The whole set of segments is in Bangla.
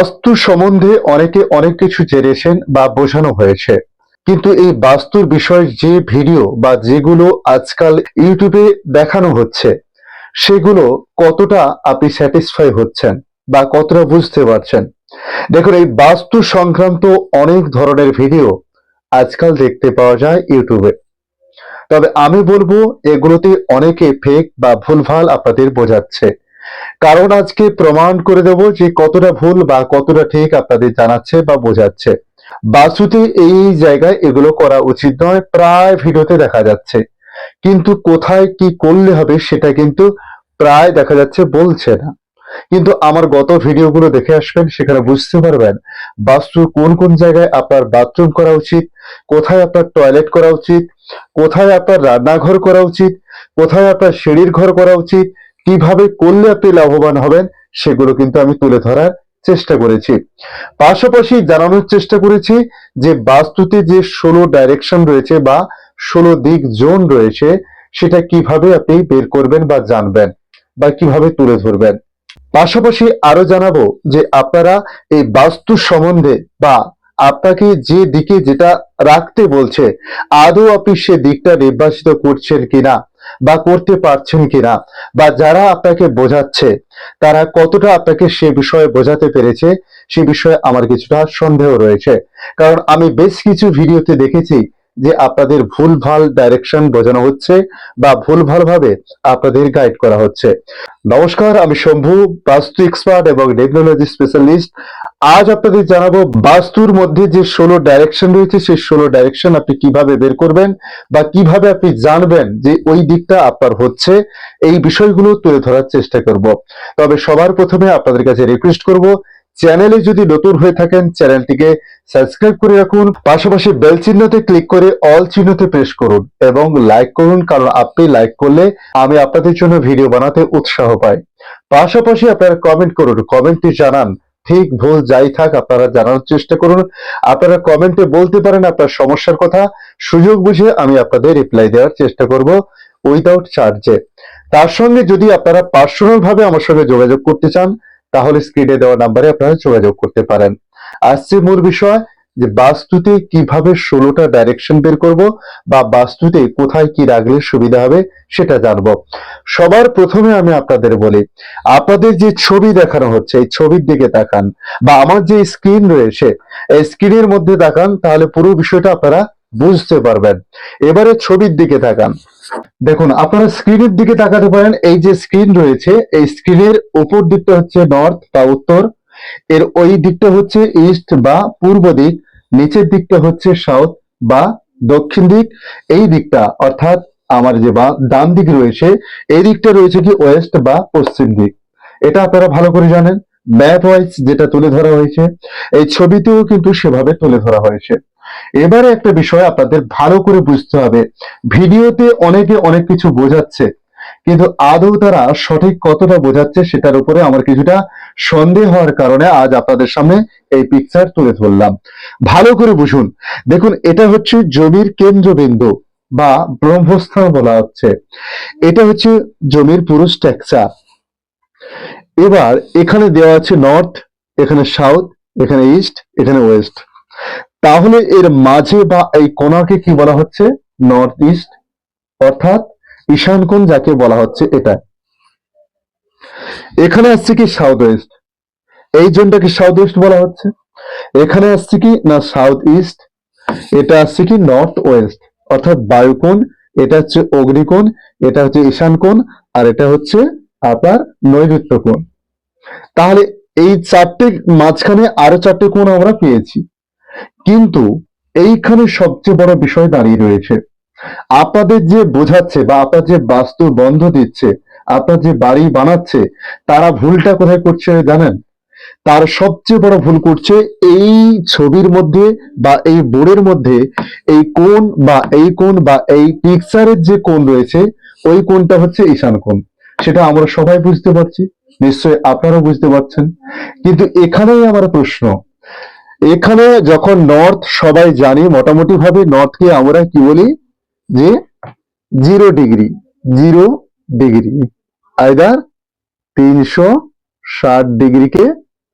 বাস্তু সম্বন্ধে অনেকে অনেক কিছু জেনেছেন বা বোঝানো হয়েছে, কিন্তু এই বাস্তুর বিষয় যে ভিডিও বা যেগুলো আজকাল ইউটিউবে দেখানো হচ্ছে সেগুলো কতটা আপনি স্যাটিসফাই হচ্ছেন বা কতটা বুঝতে পারছেন? দেখুন, এই বাস্তু সংক্রান্ত অনেক ধরনের ভিডিও আজকাল দেখতে পাওয়া যায় ইউটিউবে। তবে আমি বলবো এগুলোতে অনেকে ফেক বা ভুলভাল আপনাদের বোঝাচ্ছে। কারণ আজকে প্রমাণ করে দেব যে কতটা ভুল বা কতটা ঠিক আপনাদের জানাচ্ছে বা বোঝাচ্ছে। বাস্তুতে এই জায়গায় এগুলো করা উচিত নয়, প্রায় ভিডিওতে দেখা যাচ্ছে। কিন্তু কোথায় কি করলে হবে সেটা কিন্তু প্রায় দেখা যাচ্ছে বলছে না। কিন্তু আমার গত ভিডিওগুলো দেখে আসবেন, সেখানে বুঝতে পারবেন বাস্তুর কোন কোন জায়গায় আপনার বাথরুম করা উচিত, কোথায় আপনার টয়লেট করা উচিত, কোথায় আপনার রান্নাঘর করা উচিত, কোথায় আপনার সিঁড়ির ঘর করা উচিত, কিভাবে করলে আপনি লাভবান হবেন, সেগুলো কিন্তু আমি তুলে ধরার চেষ্টা করেছি। পাশাপাশি জানানোর চেষ্টা করেছি যে বাস্তুতে যে 16 ডাইরেকশন রয়েছে বা 16 দিক জোন রয়েছে, সেটা কিভাবে আপনি বের করবেন বা জানবেন বা কিভাবে তুলে ধরবেন। পাশাপাশি আরো জানাবো যে আপনারা এই বাস্তু সম্বন্ধে বা আপনাকে যে দিকে যেটা রাখতে বলছে, আদৌ আপনি সে দিকটা নির্বাচিত করছেন কিনা বা করতে পারছেন কিনা, বা যারা আপনাকে বোঝাচ্ছে তারা কতটা আপনাকে সে বিষয়ে বোঝাতে পেরেছে, সে বিষয়ে আমার কিছুটা সন্দেহ রয়েছে। কারণ আমি বেশ কিছু ভিডিওতে দেখেছি যে আপনাদের ভুলভাল ডাইরেকশন বোঝানো হচ্ছে বা ভুলভাল ভাবে আপনাদের গাইড করা হচ্ছে। নমস্কার, আমি শম্ভু, বাস্তু এক্সপার্ট এবং টেকনোলজি স্পেশালিস্ট। আজ আপনাদের জানাবো বাস্তুর মধ্যে যে 16 ডাইরেকশন রয়েছে, সেই 16 ডাইরেকশন আপনি কিভাবে বের করবেন বা কিভাবে আপনি জানবেন যে ওই দিকটা আপনার হচ্ছে। এই বিষয়গুলো তুলে ধরার চেষ্টা করব। তবে সবার প্রথমে আপনাদের কাছে রিকোয়েস্ট করব, চ্যানেলে যদি নতুন হয়ে থাকেন চ্যানেলটিকে সাবস্ক্রাইব করে রাখুন, পাশাপাশি বেল চিহ্নতে ক্লিক করে অল চিহ্নতে প্রেস করুন এবং লাইক করুন, কারণ আপনি লাইক করলে আমি আপনাদের জন্য ভিডিও বানাতে উৎসাহ পাই। পাশাপাশি আপনারা কমেন্ট করুন, কমেন্টে জানান, ঠিক ভুল যাই থাক আপনারা জানানোর চেষ্টা করুন। আপনারা কমেন্টে বলতে পারেন আপনার সমস্যার কথা, সুযোগ বুঝে আমি আপনাদের রিপ্লাই দেওয়ার চেষ্টা করব উইদাউট চার্জে। তার সঙ্গে যদি আপনারা পার্সোনাল ভাবে আমার সঙ্গে যোগাযোগ করতে চান, তাহলে স্ক্রিনে দেওয়া নাম্বারে আপনারা যোগাযোগ করতে পারেন। আসছে মূল বিষয়, যে বাস্তুতে কিভাবে 16টা ডাইরেকশন বের করব বা বাস্তুতে কোথায় কি রাখলে সুবিধা হবে সেটা জানবো। সবার প্রথমে আমি আপনাদের বলি, আপনাদের যে ছবি দেখানো হচ্ছে এই ছবির দিকে তাকান, বা আমার যে স্ক্রিন রয়েছে এই স্ক্রিনের মধ্যে তাকান, তাহলে পুরো বিষয়টা আপনারা বুঝতে পারবেন। এবারে ছবির দিকে তাকান। দেখুন, আপনারা স্ক্রিনের দিকে তাকাতে পারেন। এই যে স্ক্রিন রয়েছে, এই স্ক্রিনের উপর দিকটা হচ্ছে নর্থ বা উত্তর, এর ওই দিকটা হচ্ছে ইস্ট বা পূর্ব দিক, নিচের দিকটা হচ্ছে সাউথ বা দক্ষিণ দিক, এই দিকটা অর্থাৎ আমার যে ডান দিক রয়েছে এই দিকটা রয়েছে কি ওয়েস্ট বা পশ্চিম দিক। এটা আপনারা ভালো করে জানেন। ম্যাপ ওয়াইজ যেটা তুলে ধরা হয়েছে, এই ছবিতেও কিন্তু সেভাবে তুলে ধরা হয়েছে। এবারে একটা বিষয় আপনাদের ভালো করে বুঝতে হবে, ভিডিওতে অনেকে অনেক কিছু বোঝাচ্ছে, কিন্তু আদৌ তারা সঠিক কতটা বোঝাচ্ছে সেটার উপরে আমার কিছুটা সন্দেহ হওয়ার কারণে আজ আপনাদের সামনে এই পিকচার তুলে ধরলাম। ভালো করে বুঝুন। দেখুন, এটা হচ্ছে জমির কেন্দ্রবিন্দু বা ব্রহ্মস্থান বলা হচ্ছে। এটা হচ্ছে জমির পুরো স্ট্রাকচার। এবার এখানে দেওয়া আছে নর্থ, এখানে সাউথ, এখানে ইস্ট, এখানে ওয়েস্ট। তাহলে এর মাঝে বা এই কোণাকে কি বলা হচ্ছে? নর্থ ইস্ট, অর্থাৎ ঈশান কোণ যাকে বলা হচ্ছে এটা। এখানে আসছে কি সাউথ ওয়েস্ট, এই জোনটাকে সাউথ ওয়েস্ট বলা হচ্ছে। এখানে আসছে কি না সাউথ ইস্ট, এটা আসছে কি নর্থ ওয়েস্ট, অর্থাৎ বায়ুকোণ। এটা হচ্ছে অগ্নিকোণ, এটা হচ্ছে ঈশান কোণ, আর এটা হচ্ছে আপনার নৈಋত্য কোণ। তাহলে এই চারটে মাঝখানে আরো চারটে কোণ আমরা পেয়েছি। কিন্তু এইখানে সবচেয়ে বড় বিষয় দাঁড়িয়ে রয়েছে, আপনাদের যে বোঝাচ্ছে বা আপনার যে বাস্তু বন্ধ দিচ্ছে, আপনার যে বাড়ি বানাচ্ছে, তারা ভুলটা কোথায় করছে জানেন? তার সবচেয়ে বড় ভুল করছে এই ছবির মধ্যে বা এই বোর্ডের মধ্যে এই কোণ বা এই কোণ বা এই পিকচারের যে কোণ রয়েছে, ওই কোণটা হচ্ছে ঈশান কোণ। সেটা আমরা সবাই বুঝতে পারছি, নিশ্চয়ই আপনারাও বুঝতে পারছেন। কিন্তু এখানেই আমার প্রশ্ন, এখানে যখন নর্থ সবাই জানি মোটামুটি ভাবে, নর্থকে আমরা কি বলি যে 0 ডিগ্রি, 0 ডিগ্রি, আইদার 360 ডিগ্রিকে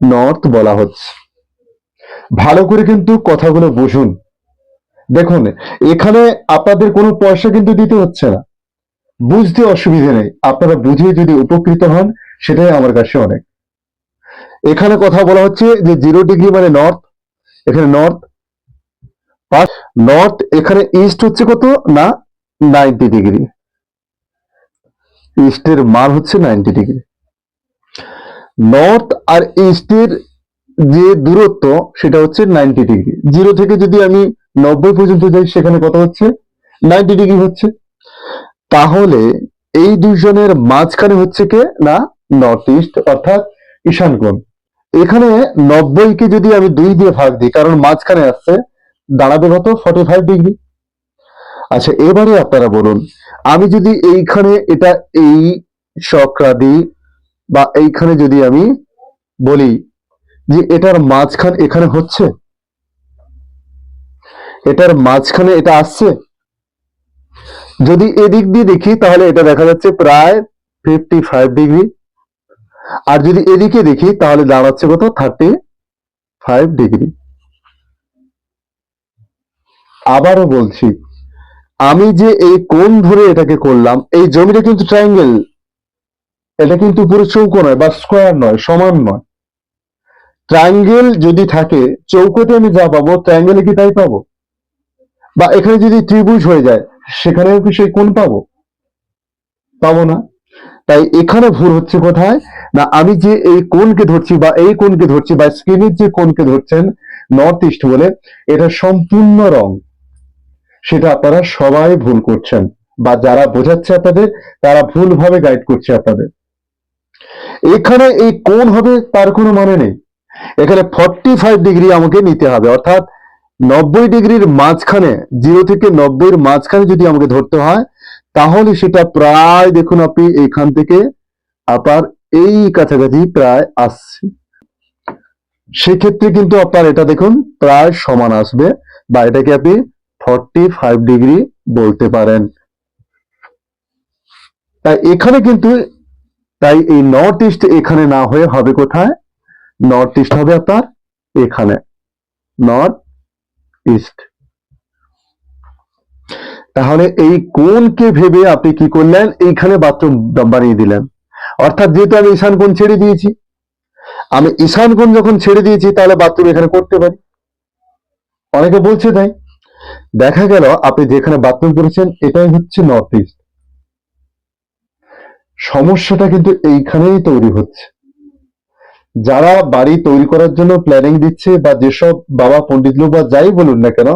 নর্থ বলা হচ্ছে। ভালো করে কিন্তু কথাগুলো বুঝুন। দেখুন, এখানে আপনাদের কোনো পয়সা কিন্তু দিতে হচ্ছে না, বুঝতে অসুবিধা নেই। আপনারা বুঝে যদি উপকৃত হন সেটাই আমার কাছে অনেক। এখানে কথা বলা হচ্ছে যে 0 ডিগ্রি মানে নর্থ, এখানে নর্থ, নর্থ এখানে ইস্ট হচ্ছে কত না 90 ডিগ্রি, ইস্টের মান হচ্ছে 90 ডিগ্রি। নর্থ আর ইস্টের যে দূরত্ব সেটা হচ্ছে 90 ডিগ্রি। 0 থেকে যদি আমি 90 পর্যন্ত যাই সেখানে কত হচ্ছে 90 ডিগ্রি হচ্ছে। তাহলে এই দুজনের মাঝখানে হচ্ছে কে না নর্থ ইস্ট অর্থাৎ ঈশান কোণ। এখানে 90 কে যদি আমি 2 দিয়ে ভাগ দিই, কারণ মাঝখানে আসছে, দাঁড়াবে কত 45 ডিগ্রি। আচ্ছা, এবারে আপনারা বলুন, আমি যদি এইখানে এটা এই চক্রা দিই বা এইখানে যদি আমি বলি যে এটার মাঝখান এখানে হচ্ছে, এটার মাঝখানে এটা আসছে, যদি এদিক দিয়ে দেখি তাহলে এটা দেখা যাচ্ছে প্রায় 55 ডিগ্রি, আর যদি এদিকে দেখি তাহলে দাঁড়াচ্ছে কত 35 ডিগ্রি। আবারও বলছি, আমি যে এই কোণ ধরে এটাকে করলাম, এই জমিটা কিন্তু ট্রায়াঙ্গেল, এটা কিন্তু পুরো চৌকো নয় বা স্কোয়ার নয়, সমান নয়। ট্রায়াঙ্গেল যদি থাকে, চৌকোতে আমি যা পাবো ট্রায়াঙ্গেলে কি তাই পাবো? বা এখানে যদি ত্রিভুজ হয়ে যায় সেখানেও কি সেই কোণ পাবো? পাবো না। তাই এখানে ভুল হচ্ছে কোথায় না, আমি যে এই কোণকে ধরছি বা এই কোণকে ধরছি বা স্ক্রিনের যে কোণকে ধরছেন নর্থ ইস্ট বলে, এটা সম্পূর্ণ রং, সেটা আপনারা সবাই ভুল করছেন, বা যারা বোঝাচ্ছে আপনাদের তারা ভুলভাবে গাইড করছে আপনাদের। এখানে এই কোণ হবে তার কোনো মানে নেই। এখানে 45 ডিগ্রি আমাকে নিতে হবে, অর্থাৎ 90 ডিগ্রির মাঝখানে, 0 থেকে 90-এর মাঝখানে যদি আমাকে ধরতে হয় তাহলে সেটা প্রায় দেখুন আপনি এইখান থেকে আপনার এই কাছাকাছি প্রায় আসছে। সেক্ষেত্রে কিন্তু আপনার এটা দেখুন প্রায় সমান আসবে, বা এটাকে আপনি 45 ডিগ্রি বলতে পারেন। তাই এখানে কিন্তু, তাই এই নর্থ ইস্ট এখানে না হয়ে হবে কোথায়, নর্থ ইস্ট হবে আপনার এখানে, নর্থ ইস্ট। তাহলে এই কোণকে ভেবে আপনি কি করলেন, এইখানে বাথরুম বানিয়ে দিলেন। অর্থাৎ যেহেতু আমি ঈশান কোণ ছেড়ে দিয়েছি, আমি ঈশান কোণ যখন ছেড়ে দিয়েছি তাহলে বাথরুম এখানে করতে পারি। অনেকে বলছে তাই, দেখা গেল আপনি যেখানে বাথরুম করেছেন এটাই হচ্ছে নর্থ ইস্ট। সমস্যাটা কিন্তু এইখানেই তৈরি হচ্ছে। যারা বাড়ি তৈরি করার জন্য প্ল্যানিং দিচ্ছে, বা যেসব বাবা পণ্ডিত লোক বা যাই বলুন না কেন,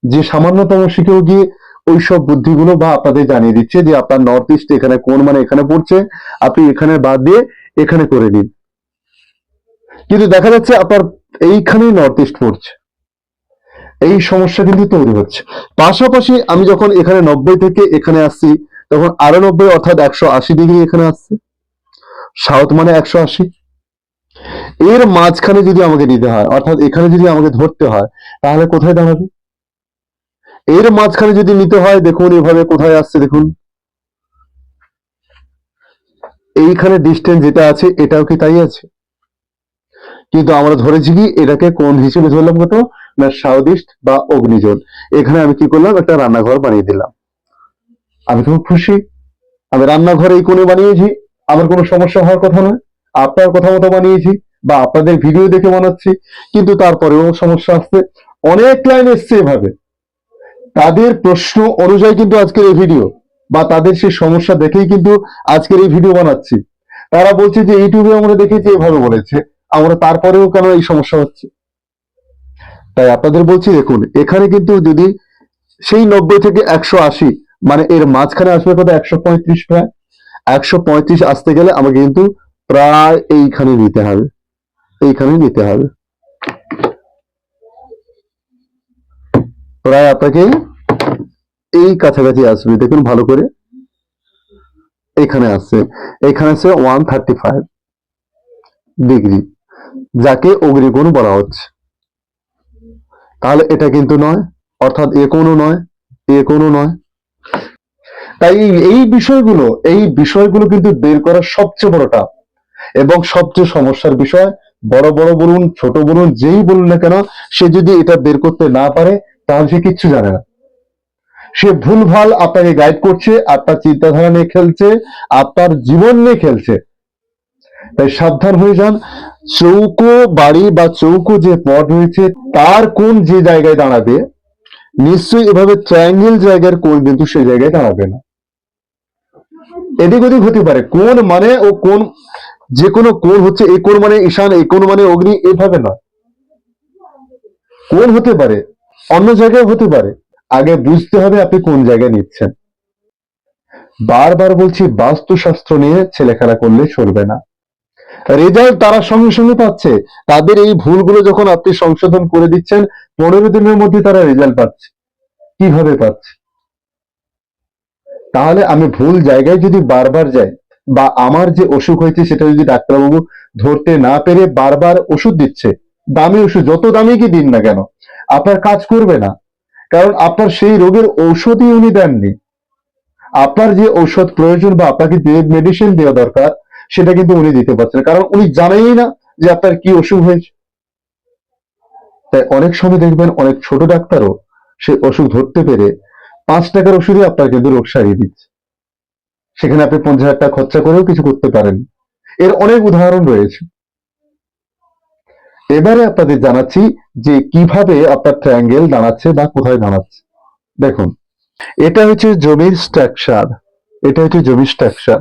যে সামান্যতম শিখেও গিয়ে ওইসব বুদ্ধিগুলো বা আপনাদের জানিয়ে দিচ্ছে যে আপনার নর্থ ইস্ট এখানে কোন মানে এখানে পড়ছে, আপনি এখানে বাদ দিয়ে এখানে করে নিন, কিন্তু দেখা যাচ্ছে আপনার এইখানেই নর্থ ইস্ট পড়ছে। এই সমস্যা কিন্তু তৈরি হচ্ছে। পাশাপাশি আমি যখন এখানে 90 থেকে এখানে আসছি, তখন আরো 90 অর্থাৎ 180 ডিগ্রি এখানে আসছে, সাউথ মানে 180। এর মাঝখানে যদি আমাকে নিতে হয়, অর্থাৎ এখানে যদি আমাকে ধরতে হয়, তাহলে কোথায় দাঁড়াবে? এর মাঝখানে যদি নিতে হয়, দেখুন এভাবে কোথায় আসছে, দেখুন এইখানে ডিস্টেন্স যেটা আছে এটাও কি তাই আছে, কিন্তু আমরা ধরেছি কি এটাকে কোন হিসেবে ধরলাম কত না সাউথ ইস্ট বা অগ্নিজোন। এখানে আমি কি করলাম, একটা রান্নাঘর বানিয়ে দিলাম। আমি খুব খুশি, আমি রান্নাঘর এই কোণে বানিয়েছি, আমার কোনো সমস্যা হওয়ার কথা নয়। আপনার কথা মতো বানিয়েছি বা আপনাদের ভিডিও দেখে বানাচ্ছি, কিন্তু তারপরেও সমস্যা আসছে। অনেক ক্লায়েন্ট এসছে এভাবে, তাদের প্রশ্ন অনুযায়ী কিন্তু আজকের এই ভিডিও, বা তাদের সেই সমস্যা দেখেই কিন্তু আজকের এই ভিডিও বানাচ্ছি। তারা বলছে যে ইউটিউবে আমরা দেখেছি এভাবে বলেছে, আমরা তারপরেও কেন এই সমস্যা হচ্ছে। তাই আপনাদের বলছি, দেখুন এখানে কিন্তু যদি সেই 90 থেকে 180, মানে এর মাঝখানে আসবে কত 135, প্রায় 135 আসতে গেলে আমাকে কিন্তু প্রায় এইখানে নিতে হবে, এইখানে নিতে হবে, প্রায় আপনাকে এই কাছাকাছি আসবে। দেখুন ভালো করে, এখানে আসছে, এখানে আছে 135 ডিগ্রি, যাকে অগ্নিকোণ বলা হচ্ছে। তাহলে এটা কিন্তু নয়, অর্থাৎ এ কোণও নয়, এ কোণও নয়। তাই এই বিষয়গুলো কিন্তু বের করা সবচেয়ে বড় টাফ এবং সবচেয়ে সমস্যার বিষয়। বড় বড় বলুন ছোট বলুন যেই বলুন না কেন, সে যদি এটা বের করতে না পারে তাহলে সে কিচ্ছু জানে না। সে ভুলভাল আপনাকে গাইড করছে, আপনার চিন্তাধারা নিয়ে খেলছে, আপনার জীবন নিয়ে খেলছে। তাই সাবধান হয়ে যান। চৌকো বাড়ি বা চৌকো যে পথ রয়েছে তার কোন যে জায়গায় দাঁড়াবে, নিশ্চয়ই এভাবে ট্রায়াঙ্গেল জায়গার কোন কিন্তু সেই জায়গায় দাঁড়াবে না। এদিক ওদিক হতে পারে কোন মানে, ও কোন যে কোনো কোন হচ্ছে এই কোন মানে ঈশান, এই কোন মানে অগ্নি, এভাবে নয়। কোন হতে পারে অন্য জায়গায় হতে পারে, আগে বুঝতে হবে আপনি কোন জায়গায় নিচ্ছেন। বারবার বলছি, বাস্তুশাস্ত্র নিয়ে ছেলেখেলা করলে চলবে না। রেজাল্ট তারা সঙ্গে সঙ্গে পাচ্ছে, তাদের এই ভুলগুলো যখন আপনি সংশোধন করে দিচ্ছেন 15 দিনের মধ্যে তারা রেজাল্ট পাচ্ছে। কিভাবে পাচ্ছে? তাহলে আমি ভুল জায়গায় যদি বারবার যাই, বা আমার যে অসুখ হয়েছে সেটা যদি ডাক্তারবাবু ধরতে না পেরে বারবার ওষুধ দিচ্ছে, দামি ওষুধ যত দামি কি দিন না কেন, আপনার কাজ করবে না। কারণ আপনার সেই রোগের ঔষধই উনি দেননি। আপনার যে ঔষধ প্রয়োজন বা আপনাকে যে মেডিসিন দেওয়া দরকার সেটা কিন্তু উনি দিতে পারছেন, কারণ উনি জানেনই না যে আপনার কি অসুখ হয়েছে। তাই অনেক সময় দেখবেন অনেক ছোট ডাক্তারও সে অসুখ ধরতে পেরে 5 টাকার ওষুধে আপনার কিন্তু রোগ সারিয়ে দিচ্ছে। সেখানে আপনি 50,000 টাকা খরচা করেও কিছু করতে পারেন। এর অনেক উদাহরণ রয়েছে। এবারে আপনাদের জানাচ্ছি যে কিভাবে আপনার ট্রায়াঙ্গেল দাঁড়াচ্ছে বা কোথায় দাঁড়াচ্ছে। দেখুন, এটা হচ্ছে জমির স্ট্রাকচার, এটা হচ্ছে জমির স্ট্রাকচার।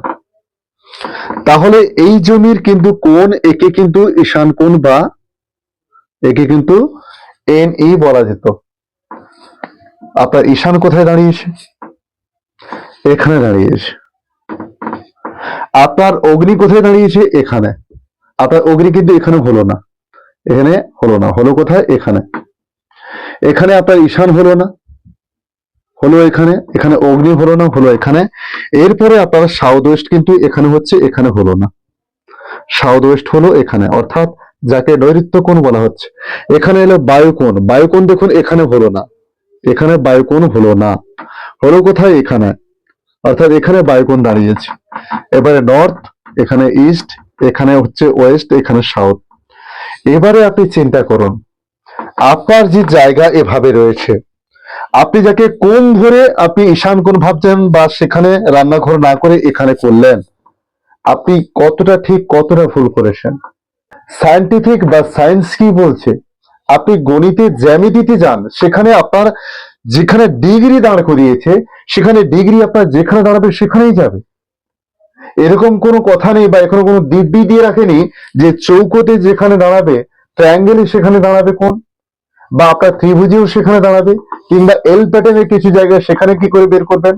তাহলে এই জমির কিন্তু কোন, একে কিন্তু ঈশান কোণ বা একে কিন্তু NE বলা যেত। আপনার ঈশান কোথায় দাঁড়িয়েছে? এখানে দাঁড়িয়েছে। আপনার অগ্নি কোথায় দাঁড়িয়েছে? এখানে। আপনার অগ্নি কিন্তু এখানে হলো না, এখানে হলো না, হলো কোথায়? এখানে। এখানে আপনার ঈশান হলো না, হলো এখানে। এখানে অগ্নি হলো না, হলো এখানে। এরপরে আপনার সাউথ ওয়েস্ট কিন্তু এখানে হচ্ছে, এখানে হলো না। সাউথ ওয়েস্ট হলো এখানে, অর্থাৎ যাকে নৈಋত্য কোণ বলা হচ্ছে। এখানে এলো বায়ুকোণ, বায়ুকোণ দেখুন এখানে হলো না, এখানে বায়ুকোণ হলো না, হলো কোথায়? এখানে, অর্থাৎ এখানে বায়ুকোণ দাঁড়িয়েছে। এবারে নর্থ, এখানে ইস্ট, এখানে হচ্ছে ওয়েস্ট, এখানে সাউথ। এবারে আপনি চিন্তা করুন, আপনার যে জায়গা এভাবে রয়েছে, আপনি যাকে কোণ ধরে আপনি ঈশান কোণ ভাবছেন বা সেখানে রান্নাঘর না করে এখানে করলেন, আপনি কতটা ঠিক কতটা ভুল করেছেন। সায়েন্টিফিক বা সায়েন্স কি বলছে, আপনি গণিতে জ্যামিতিতে যান, সেখানে আপনার যেখানে ডিগ্রি দাঁড় করিয়েছে সেখানে ডিগ্রি আপনার যেখানে দাঁড়াবে সেখানেই যাবে। এরকম কোনো কথা নেই বা এখনো কোনো দিব্যি দিয়ে রাখেনি যে চৌকোতে যেখানে দাঁড়াবে ট্রায়াঙ্গেলে সেখানে দাঁড়াবে কোন, বা আপনার ত্রিভুজেও সেখানে দাঁড়াবে, কিংবা এল প্যাটার্নের কিছু জায়গায় সেখানে কি করে বের করবেন।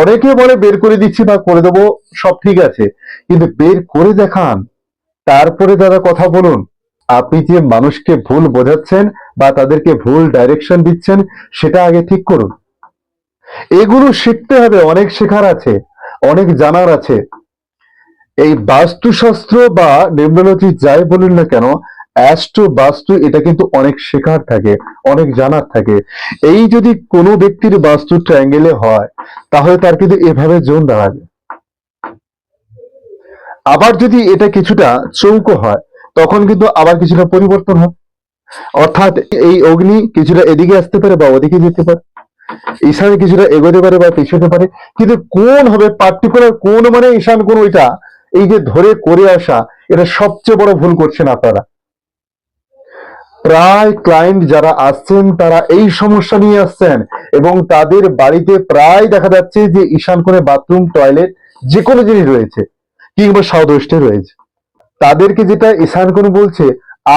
অনেকে বলে বের করে দিচ্ছি বা করে দেবো, সব ঠিক আছে, কিন্তু বের করে দেখান, তারপরে দাদা কথা বলুন। আপনি যে মানুষকে ভুল বোঝাচ্ছেন বা তাদেরকে ভুল ডাইরেকশন দিচ্ছেন সেটা আগে ঠিক করুন। এগুলো শিখতে হবে, অনেক শেখার আছে, অনেক জানার আছে। এই বাস্তুশাস্ত্র বা নিউমোলজি যাই বলুন না কেন, অ্যাস্ট্রো বাস্তু, এটা কিন্তু অনেক শেখার থাকে, অনেক জানার থাকে। এই যদি কোনো ব্যক্তির বাস্তু ট্রায়াঙ্গেলে হয় তাহলে তার কিন্তু এভাবে জোন দাঁড়াবে। আবার যদি এটা কিছুটা চৌকো হয় তখন কিন্তু আবার কিছুটা পরিবর্তন হয়, অর্থাৎ এই অগ্নি কিছুটা এদিকে আসতে পারে বা ওদিকে যেতে পারে, ঈশানে কিছুটা এগোতে পারে বা পিছতে পারে। কিন্তু কোন হবে পার্টিকুলার কোন মানে ঈশান কোন, ওইটা এই যে ধরে করে আসা, এটা সবচেয়ে বড় ভুল করছেন আপনারা। প্রায় ক্লায়েন্ট যারা আসছেন তারা এই সমস্যা নিয়ে আসছেন, এবং তাদের বাড়িতে প্রায় দেখা যাচ্ছে যে ঈশান কোণে বাথরুম টয়লেট যে কোনো জিনিস রয়েছে, কিংবা সাউথ ওয়েস্টে রয়েছে। তাদেরকে যেটা ঈশান কোণ বলছে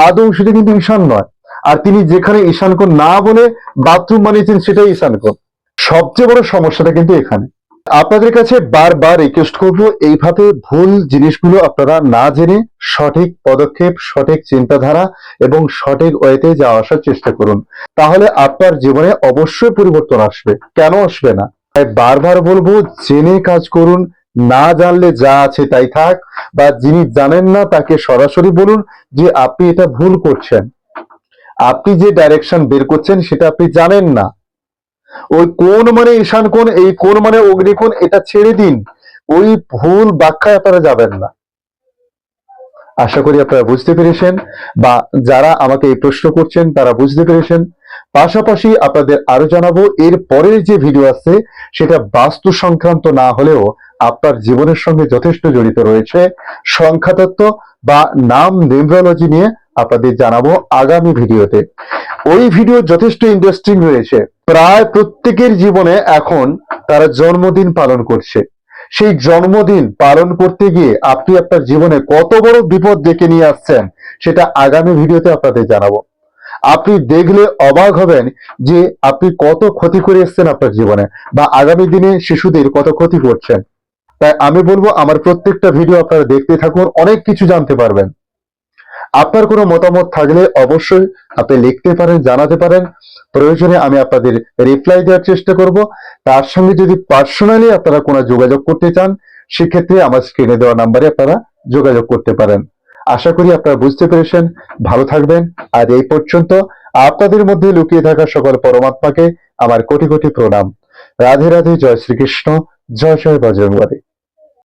আদৌ সেটা কিন্তু ঈশান নয়, আর তিনি যেখানে ঈশান কোণ না বলে বাথরুম বানিয়েছেন সেটাই ঈশান কোণ। সবচেয়ে বড় সমস্যাটা কিন্তু এখানে। আপনাদের কাছে বারবার রিকোয়েস্ট করব, এইভাবে ভুল জিনিসগুলো আপনারা না জেনে সঠিক পদক্ষেপ, সঠিক চিন্তাধারা এবং সঠিক ওয়েতে যাওয়া আসার চেষ্টা করুন। তাহলে আপনার জীবনে অবশ্যই পরিবর্তন আসবে, কেন আসবে না। তাই বারবার বলবো, জেনে কাজ করুন, না জানলে যা আছে তাই থাক, বা যিনি জানেন না তাকে সরাসরি বলুন যে আপনি এটা ভুল করছেন, আপনি যে ডাইরেকশন বের করছেন সেটা আপনি জানেন না। ওই কোন মানে ঈশান কোণ, এই কোণ মানে অগ্নিকোণ, এটা ছেড়ে দিন, ওই ভুল ব্যাখ্যায় আপনারা যাবেন না। আশা করি আপনারা বুঝতে পেরেছেন, বা যারা আমাকে এই প্রশ্ন করছেন তারা বুঝতে পেরেছেন। পাশাপাশি আপনাদের আরো জানাবো, এর পরের যে ভিডিও আছে সেটা বাস্তু সংক্রান্ত না হলেও আপনার জীবনের সঙ্গে যথেষ্ট জড়িত রয়েছে। সংখ্যাতত্ত্ব বা নাম নিউমেরোলজি নিয়ে আপনাদের জানাবো আগামী ভিডিওতে। ওই ভিডিও যথেষ্ট ইন্টারেস্টিং রয়েছে। প্রায় প্রত্যেকের জীবনে এখন তারা জন্মদিন পালন করছে। সেই জন্মদিন পালন করতে গিয়ে আপনি আপনার জীবনে কত বড় বিপদ ডেকে নিয়ে আসছেন সেটা আগামী ভিডিওতে আপনাদের জানাবো। আপনি দেখলে অবাক হবেন যে আপনি কত ক্ষতি করে এসেছেন আপনার জীবনে, বা আগামী দিনে শিশুদের কত ক্ষতি করছেন। তাই আমি বলবো আমার প্রত্যেকটা ভিডিও আপনারা দেখতে থাকুন, অনেক কিছু জানতে পারবেন। আপনার কোনো মতামত থাকলে অবশ্যই আপনি লিখতে পারেন, জানাতে পারেন। প্রয়োজনে আমি আপনাদের রিপ্লাই দেওয়ার চেষ্টা করব। তার সঙ্গে যদি পার্সোনালি আপনারা কোনো যোগাযোগ করতে চান, সেক্ষেত্রে আমার স্ক্রিনে দেওয়া নাম্বারে আপনারা যোগাযোগ করতে পারেন। আশা করি আপনারা বুঝতে পেরেছেন। ভালো থাকবেন। আর এই পর্যন্ত আপনাদের মধ্যে লুকিয়ে থাকা সকল পরমাত্মাকে আমার কোটি কোটি প্রণাম। রাধে রাধে, জয় শ্রীকৃষ্ণ, জয় জয় বজরংবলী।